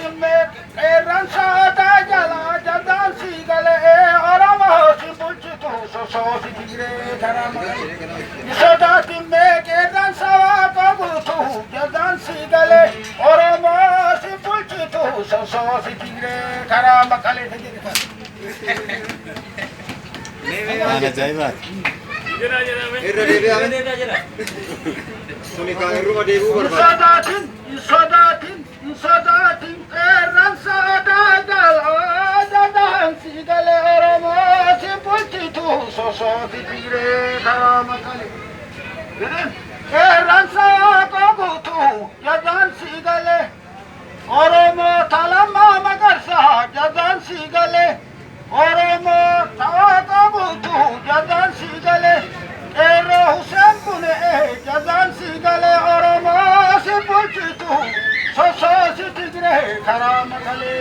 timme kerran saata jala jadan sigale orama hosi bulchitu sososi tigre karama soda timme kerran saata gutu jadan sigale orama hosi bulchitu sososi tigre karama kale Ana jaiba. Irra deebi'aa. Suni kaan irruma deebi'uu barbaada. Sodatin kerran saata jala jadan sigale orama hosi bulchitu sososi tigre karama kale kerran saata gutu jadan sigale orama talama magarsa jadan sigale orama tawaga gutu jadan sigale ero Hussein bune jadan sigale orama hosi bulchitu sososi tigre karama kale